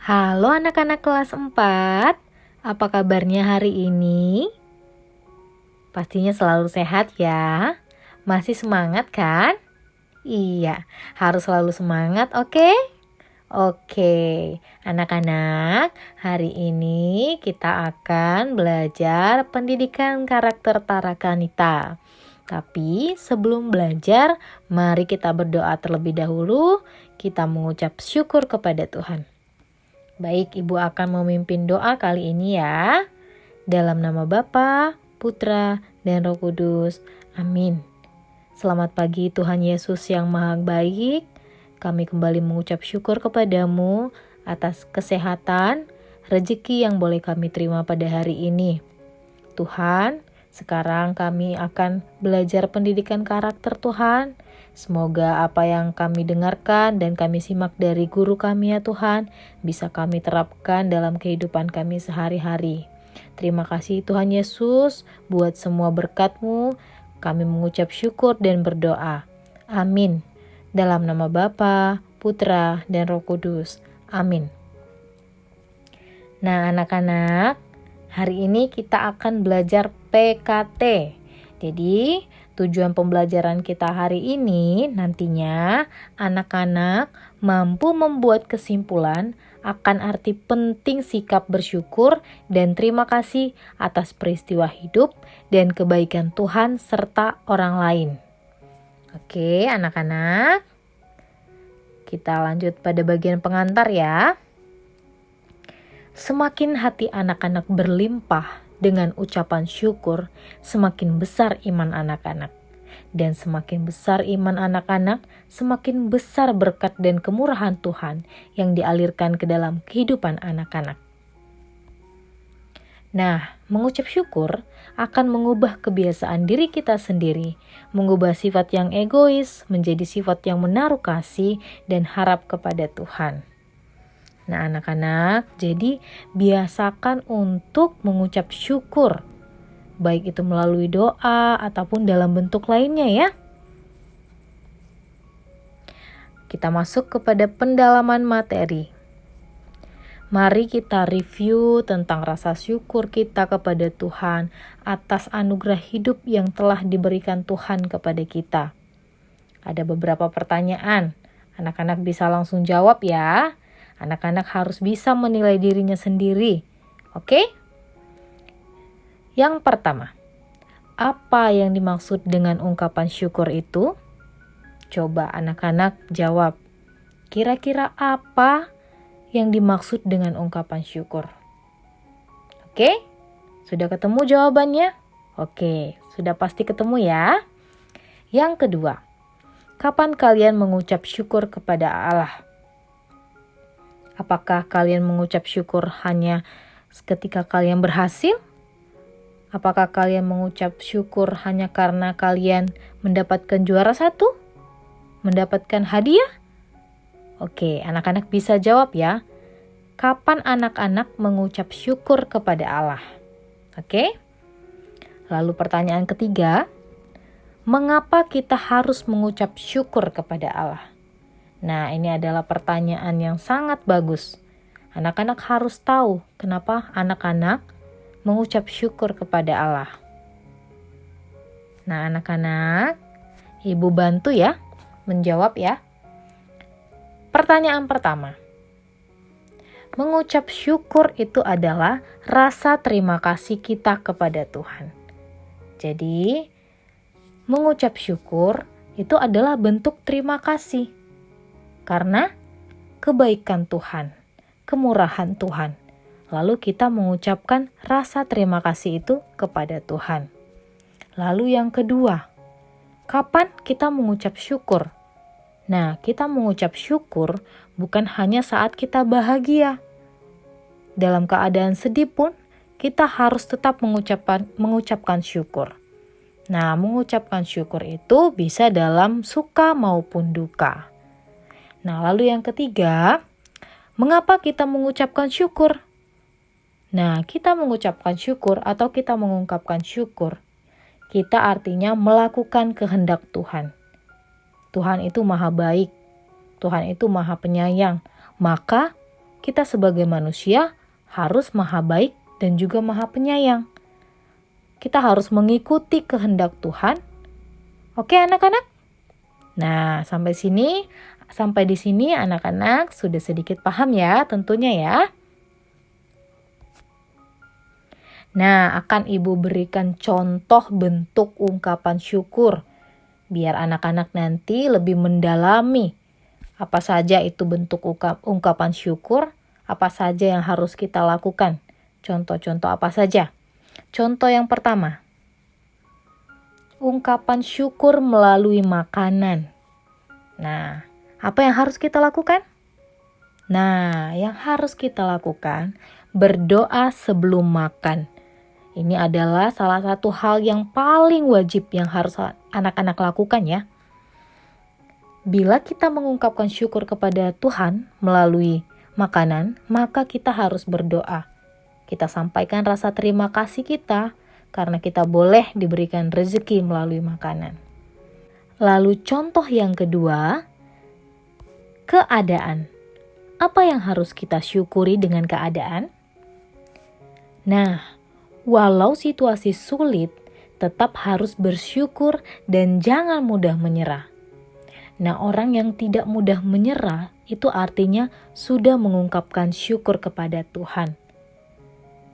Halo anak-anak kelas 4, apa kabarnya hari ini? Pastinya selalu sehat ya. Masih semangat kan? Iya, harus selalu semangat, oke? Oke, anak-anak, hari ini kita akan belajar pendidikan karakter Tarakanita. Tapi sebelum belajar, mari kita berdoa terlebih dahulu. Kita mengucap syukur kepada Tuhan. Baik, Ibu akan memimpin doa kali ini ya. Dalam nama Bapa, Putra, dan Roh Kudus. Amin. Selamat pagi Tuhan Yesus yang Maha Baik. Kami kembali mengucap syukur kepadamu atas kesehatan, rezeki yang boleh kami terima pada hari ini. Tuhan, sekarang kami akan belajar pendidikan karakter Tuhan. Semoga apa yang kami dengarkan dan kami simak dari guru kami ya Tuhan, bisa kami terapkan dalam kehidupan kami sehari-hari. Terima kasih Tuhan Yesus buat semua berkat-Mu. Kami mengucap syukur dan berdoa. Amin. Dalam nama Bapa, Putra, dan Roh Kudus. Amin. Nah anak-anak, hari ini kita akan belajar PKT. Jadi, tujuan pembelajaran kita hari ini nantinya anak-anak mampu membuat kesimpulan akan arti penting sikap bersyukur dan terima kasih atas peristiwa hidup dan kebaikan Tuhan serta orang lain. Oke, anak-anak. Kita lanjut pada bagian pengantar ya. Semakin hati anak-anak berlimpah dengan ucapan syukur, semakin besar iman anak-anak. Dan semakin besar iman anak-anak, semakin besar berkat dan kemurahan Tuhan yang dialirkan ke dalam kehidupan anak-anak. Nah, mengucap syukur akan mengubah kebiasaan diri kita sendiri, mengubah sifat yang egois menjadi sifat yang menaruh kasih dan harap kepada Tuhan. Nah anak-anak, jadi biasakan untuk mengucap syukur, baik itu melalui doa ataupun dalam bentuk lainnya ya. Kita masuk kepada pendalaman materi. Mari kita review tentang rasa syukur kita kepada Tuhan atas anugerah hidup yang telah diberikan Tuhan kepada kita. Ada beberapa pertanyaan, anak-anak bisa langsung jawab ya. Anak-anak harus bisa menilai dirinya sendiri. Oke? Yang pertama, apa yang dimaksud dengan ungkapan syukur itu? Coba anak-anak jawab. Kira-kira apa yang dimaksud dengan ungkapan syukur? Oke? Sudah ketemu jawabannya? Oke, sudah pasti ketemu ya. Yang kedua, kapan kalian mengucap syukur kepada Allah? Apakah kalian mengucap syukur hanya ketika kalian berhasil? Apakah kalian mengucap syukur hanya karena kalian mendapatkan juara 1? Mendapatkan hadiah? Oke, anak-anak bisa jawab ya. Kapan anak-anak mengucap syukur kepada Allah? Oke? Lalu pertanyaan ketiga, mengapa kita harus mengucap syukur kepada Allah? Nah, ini adalah pertanyaan yang sangat bagus. Anak-anak harus tahu kenapa anak-anak mengucap syukur kepada Allah. Nah, anak-anak, Ibu bantu ya menjawab ya. Pertanyaan pertama. Mengucap syukur itu adalah rasa terima kasih kita kepada Tuhan. Jadi, mengucap syukur itu adalah bentuk terima kasih. Karena kebaikan Tuhan, kemurahan Tuhan. Lalu kita mengucapkan rasa terima kasih itu kepada Tuhan. Lalu yang kedua, kapan kita mengucap syukur? Nah, kita mengucap syukur bukan hanya saat kita bahagia. Dalam keadaan sedih pun, kita harus tetap mengucapkan syukur. Nah, mengucapkan syukur itu bisa dalam suka maupun duka. Nah, lalu yang ketiga, mengapa kita mengucapkan syukur? Nah, kita mengucapkan syukur atau kita mengungkapkan syukur, kita artinya melakukan kehendak Tuhan. Tuhan itu maha baik, Tuhan itu maha penyayang, maka kita sebagai manusia harus maha baik dan juga maha penyayang. Kita harus mengikuti kehendak Tuhan. Oke anak-anak? Nah, sampai di sini anak-anak sudah sedikit paham ya tentunya ya. Nah, akan Ibu berikan contoh bentuk ungkapan syukur biar anak-anak nanti lebih mendalami apa saja itu bentuk ungkapan syukur, apa saja yang harus kita lakukan. Contoh-contoh apa saja? Contoh yang pertama, ungkapan syukur melalui makanan. Nah, apa yang harus kita lakukan? Nah, yang harus kita lakukan berdoa sebelum makan. Ini adalah salah satu hal yang paling wajib yang harus anak-anak lakukan ya. Bila kita mengungkapkan syukur kepada Tuhan melalui makanan, maka kita harus berdoa. Kita sampaikan rasa terima kasih kita karena kita boleh diberikan rezeki melalui makanan. Lalu contoh yang kedua, keadaan. Apa yang harus kita syukuri dengan keadaan? Nah, walau situasi sulit, tetap harus bersyukur dan jangan mudah menyerah. Nah, orang yang tidak mudah menyerah itu artinya sudah mengungkapkan syukur kepada Tuhan.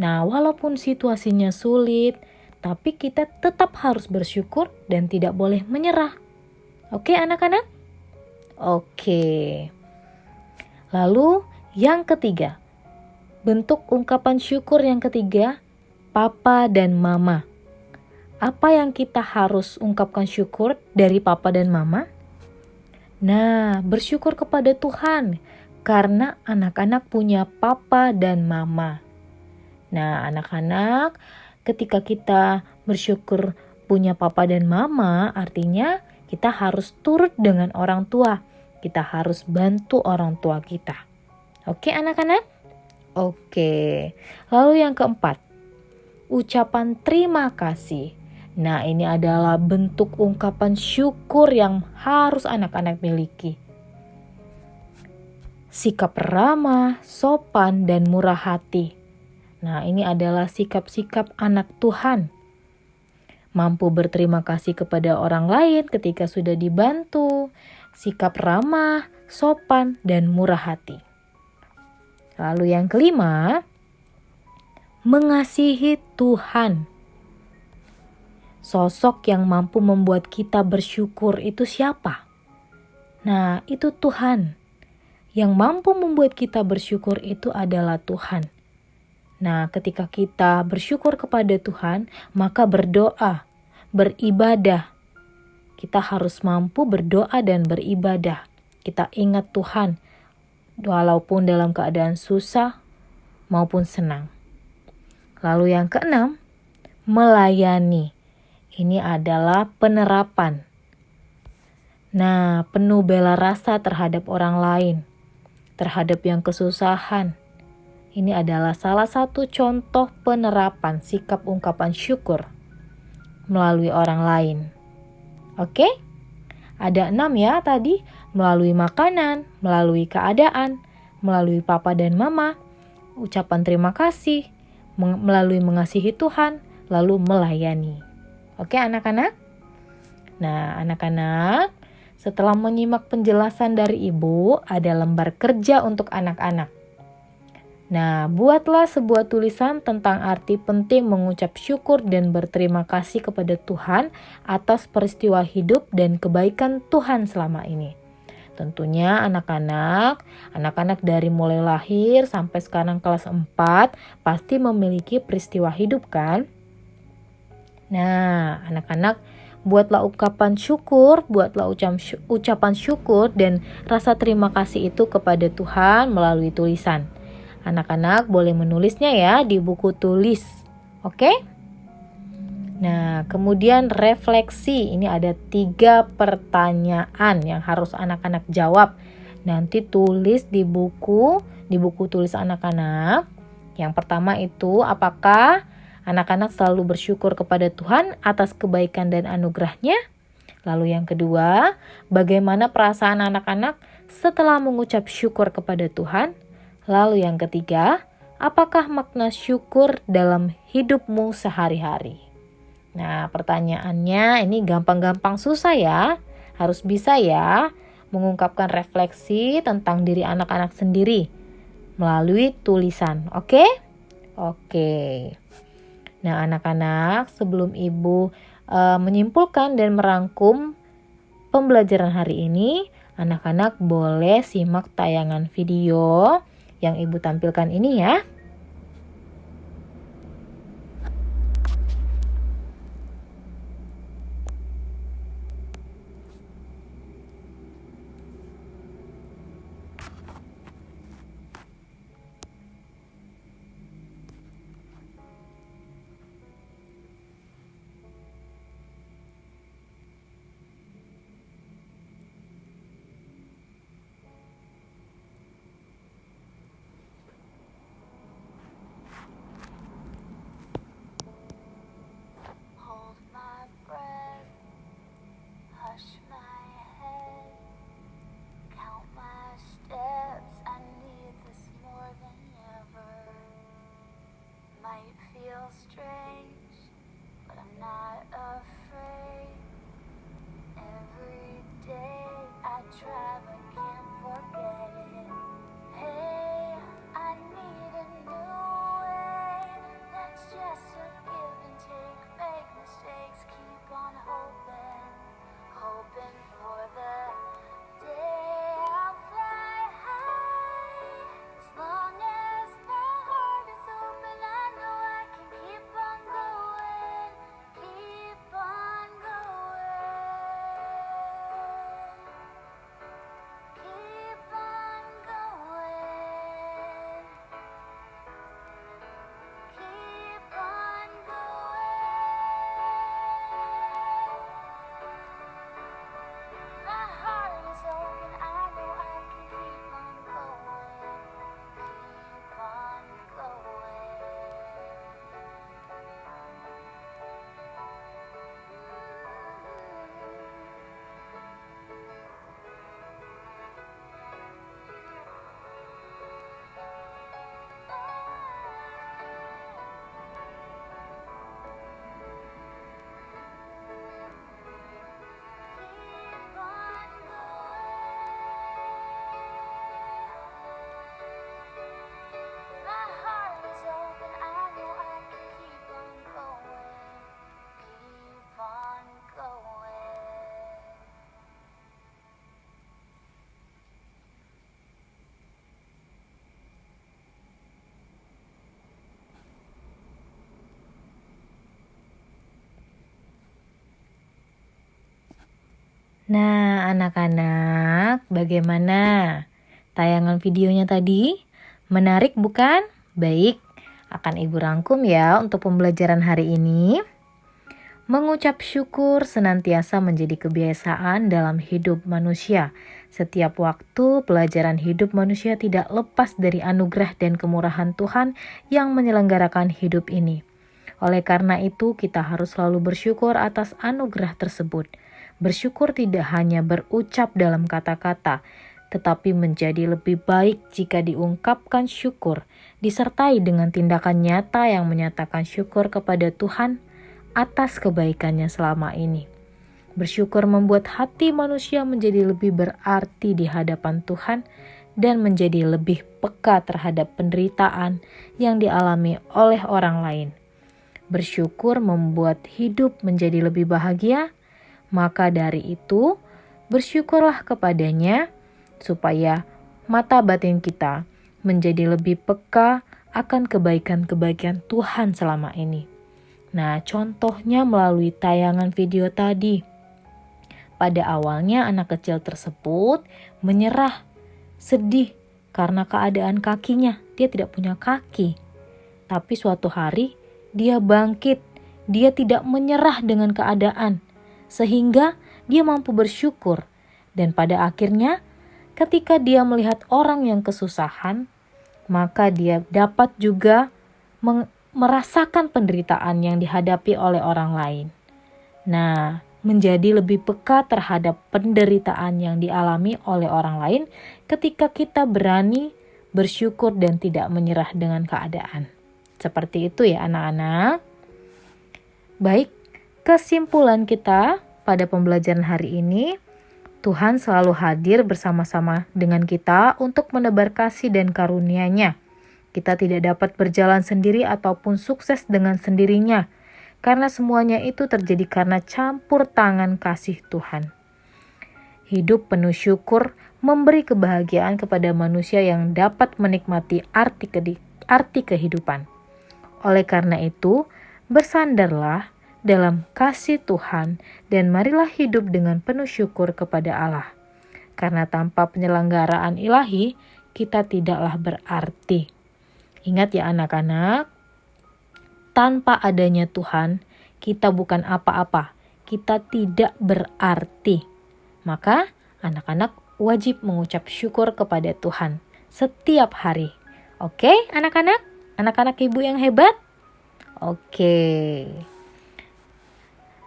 Nah, walaupun situasinya sulit, tapi kita tetap harus bersyukur dan tidak boleh menyerah. Oke, anak-anak? Oke. Lalu yang ketiga, bentuk ungkapan syukur yang ketiga, Papa dan Mama. Apa yang kita harus ungkapkan syukur dari Papa dan Mama? Nah, bersyukur kepada Tuhan karena anak-anak punya Papa dan Mama. Nah, anak-anak, ketika kita bersyukur punya Papa dan Mama, artinya kita harus turut dengan orang tua. Kita harus bantu orang tua kita. Oke, anak-anak? Oke. Lalu yang keempat, ucapan terima kasih. Nah, ini adalah bentuk ungkapan syukur yang harus anak-anak miliki. Sikap ramah, sopan, dan murah hati. Nah, ini adalah sikap-sikap anak Tuhan. Mampu berterima kasih kepada orang lain ketika sudah dibantu. Sikap ramah, sopan, dan murah hati. Lalu yang kelima, mengasihi Tuhan. Sosok yang mampu membuat kita bersyukur itu siapa? Nah, itu Tuhan. Yang mampu membuat kita bersyukur itu adalah Tuhan. Nah, ketika kita bersyukur kepada Tuhan, maka berdoa, beribadah. Kita harus mampu berdoa dan beribadah. Kita ingat Tuhan, walaupun dalam keadaan susah maupun senang. Lalu yang keenam, melayani. Ini adalah penerapan. Nah, penuh bela rasa terhadap orang lain, terhadap yang kesusahan. Ini adalah salah satu contoh penerapan sikap ungkapan syukur melalui orang lain. Oke? Ada 6 ya tadi, melalui makanan, melalui keadaan, melalui Papa dan Mama, ucapan terima kasih, melalui mengasihi Tuhan, lalu melayani. Oke anak-anak? Nah anak-anak, setelah menyimak penjelasan dari Ibu, ada lembar kerja untuk anak-anak. Nah, buatlah sebuah tulisan tentang arti penting mengucap syukur dan berterima kasih kepada Tuhan atas peristiwa hidup dan kebaikan Tuhan selama ini. Tentunya anak-anak dari mulai lahir sampai sekarang kelas 4 pasti memiliki peristiwa hidup kan? Nah, anak-anak buatlah ucapan syukur, ucapan syukur dan rasa terima kasih itu kepada Tuhan melalui tulisan. Anak-anak boleh menulisnya ya di buku tulis. Oke? Nah, kemudian refleksi. Ini ada 3 pertanyaan yang harus anak-anak jawab. Nanti tulis di buku tulis anak-anak. Yang pertama itu, apakah anak-anak selalu bersyukur kepada Tuhan atas kebaikan dan anugerahnya? Lalu yang kedua, bagaimana perasaan anak-anak setelah mengucap syukur kepada Tuhan? Lalu yang ketiga, apakah makna syukur dalam hidupmu sehari-hari? Nah, pertanyaannya ini gampang-gampang susah ya. Harus bisa ya mengungkapkan refleksi tentang diri anak-anak sendiri melalui tulisan. Oke? Oke. Nah, anak-anak, sebelum Ibu menyimpulkan dan merangkum pembelajaran hari ini, anak-anak boleh simak tayangan video yang Ibu tampilkan ini ya. Hold my breath, hush my head, count my steps. I need this more than ever. Might feel strange, but I'm not afraid. Every day I try but can't forget it. Hey, I need a new way. That's just a give and take. Make mistakes, keep on hoping, hoping for the day I'll fly high. As long as my heart is open, I know I can keep on going, keep on going, keep on going, keep on going. My heart is open, I know I can keep on going, keep on going. Keep on going. My heart is open, I know I can keep on going, keep on going. Nah, anak-anak, bagaimana tayangan videonya tadi? Menarik bukan? Baik, akan Ibu rangkum ya untuk pembelajaran hari ini. Mengucap syukur senantiasa menjadi kebiasaan dalam hidup manusia. Setiap waktu, pelajaran hidup manusia tidak lepas dari anugerah dan kemurahan Tuhan yang menyelenggarakan hidup ini. Oleh karena itu, kita harus selalu bersyukur atas anugerah tersebut. Bersyukur tidak hanya berucap dalam kata-kata, tetapi menjadi lebih baik jika diungkapkan syukur, disertai dengan tindakan nyata yang menyatakan syukur kepada Tuhan atas kebaikannya selama ini. Bersyukur membuat hati manusia menjadi lebih berarti di hadapan Tuhan dan menjadi lebih peka terhadap penderitaan yang dialami oleh orang lain. Bersyukur membuat hidup menjadi lebih bahagia. Maka dari itu, bersyukurlah kepadanya supaya mata batin kita menjadi lebih peka akan kebaikan-kebaikan Tuhan selama ini. Nah, contohnya melalui tayangan video tadi. Pada awalnya anak kecil tersebut menyerah, sedih karena keadaan kakinya. Dia tidak punya kaki. Tapi suatu hari dia bangkit. Dia tidak menyerah dengan keadaan. Sehingga dia mampu bersyukur. Dan pada akhirnya ketika dia melihat orang yang kesusahan, maka dia dapat juga merasakan penderitaan yang dihadapi oleh orang lain. Nah, menjadi lebih peka terhadap penderitaan yang dialami oleh orang lain ketika kita berani bersyukur dan tidak menyerah dengan keadaan. Seperti itu ya anak-anak. Baik, kesimpulan kita pada pembelajaran hari ini, Tuhan selalu hadir bersama-sama dengan kita untuk menebar kasih dan karunia-Nya. Kita tidak dapat berjalan sendiri ataupun sukses dengan sendirinya, karena semuanya itu terjadi karena campur tangan kasih Tuhan. Hidup penuh syukur memberi kebahagiaan kepada manusia yang dapat menikmati arti kehidupan. Oleh karena itu, bersandarlah dalam kasih Tuhan dan marilah hidup dengan penuh syukur kepada Allah. Karena tanpa penyelenggaraan ilahi, kita tidaklah berarti. Ingat ya anak-anak, tanpa adanya Tuhan, kita bukan apa-apa. Kita tidak berarti. Maka anak-anak wajib mengucap syukur kepada Tuhan setiap hari. Oke anak-anak? Anak-anak ibu yang hebat? Oke.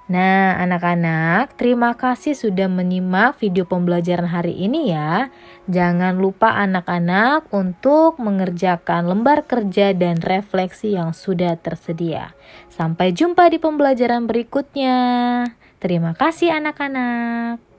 Nah anak-anak, terima kasih sudah menyimak video pembelajaran hari ini ya. Jangan lupa anak-anak untuk mengerjakan lembar kerja dan refleksi yang sudah tersedia. Sampai jumpa di pembelajaran berikutnya. Terima kasih anak-anak.